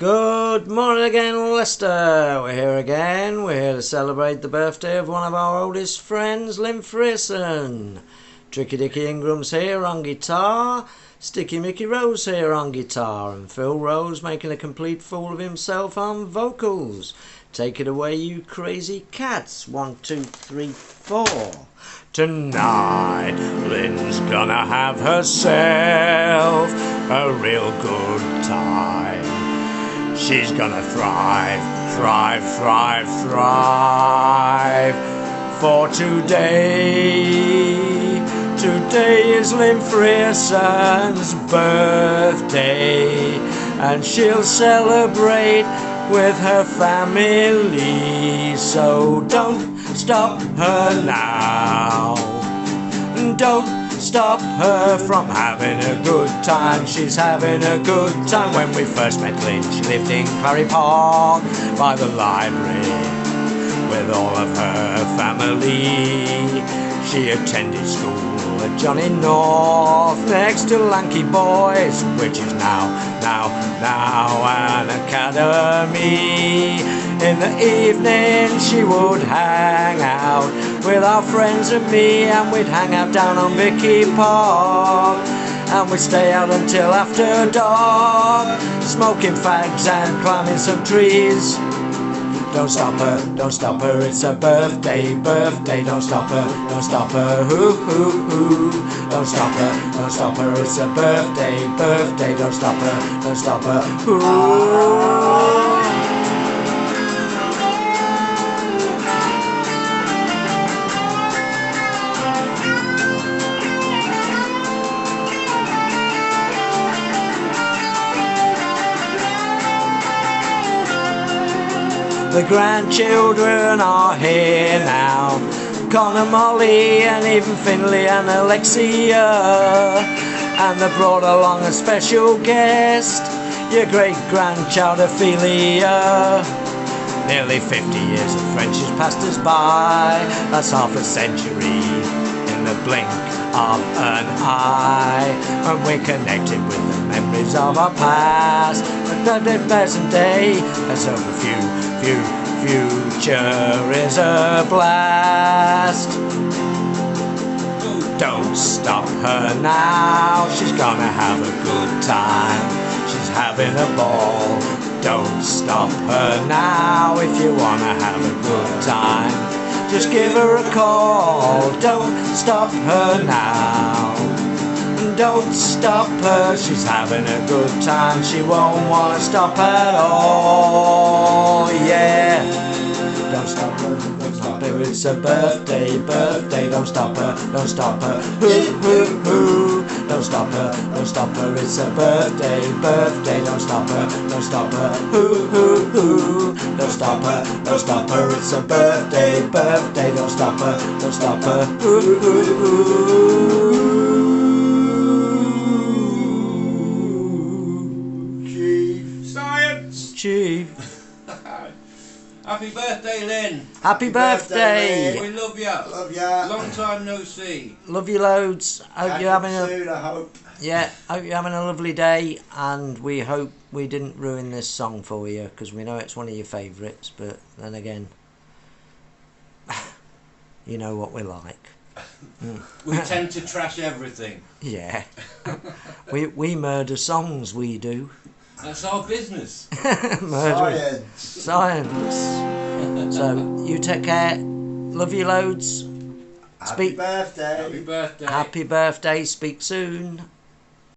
Good morning again, Leicester. We're here again. We're here to celebrate the birthday of one of our oldest friends, Lynn Purrfections. Tricky Dicky Ingram's here on guitar, Sticky Mickey Rose here on guitar, and Phil Rose making a complete fool of himself on vocals. Take it away, you crazy cats. 1, 2, 3, 4. Tonight, Lynn's gonna have herself a real good time. She's gonna thrive, thrive, thrive, thrive. For today, today is Lynn Purrfections' birthday, and she'll celebrate with her family. So don't stop her now. Don't stop her from having a good time. She's having a good time. When we first met Lynn, she lived in Clary Park by the library with all of her family. She attended school at Johnny North next to Lanky Boys, which is now an academy. In the evening she would hang out with our friends and me, and we'd hang out down on Vicky Park, and we'd stay out until after dark, smoking fags and climbing some trees. Don't stop her, it's her birthday, birthday. Don't stop her, hoo, hoo, hoo. Don't stop her, it's her birthday, birthday. Don't stop her, hoo. The grandchildren are here now, Connor, Molly, and even Finley and Alexia. And they brought along a special guest, your great-grandchild Ophelia. Nearly 50 years of friendship's passed us by. That's half a century in the blink of an eye, when we're connected with the memories of our past. But the present day has over future is a blast. Don't stop her now, she's gonna have a good time. She's having a ball. Don't stop her now if you wanna have a good time. Just give her a call. Don't stop her now. Don't stop her, she's having a good time. She won't want to stop at all, yeah. Don't stop her, it's her birthday, birthday. Don't stop her, hoo, hoo, hoo. Don't stop her, it's her birthday, birthday. Don't stop her, hoo, hoo, hoo. Don't stop her, it's her birthday, birthday. Don't stop her, hoo, hoo, hoo. Chief. Happy birthday, Lynn. Happy birthday. We love you. Love ya. Long time no see. Love you loads. Hope you're having soon, I hope. Yeah, hope you're having a lovely day, and we hope we didn't ruin this song for you, because we know it's one of your favourites, but then again, you know what we're like. We tend to trash everything. Yeah. we murder songs, we do. That's our business. Murder. Science. So, you take care. Love you loads. Happy birthday. Happy birthday. Happy birthday. Speak soon.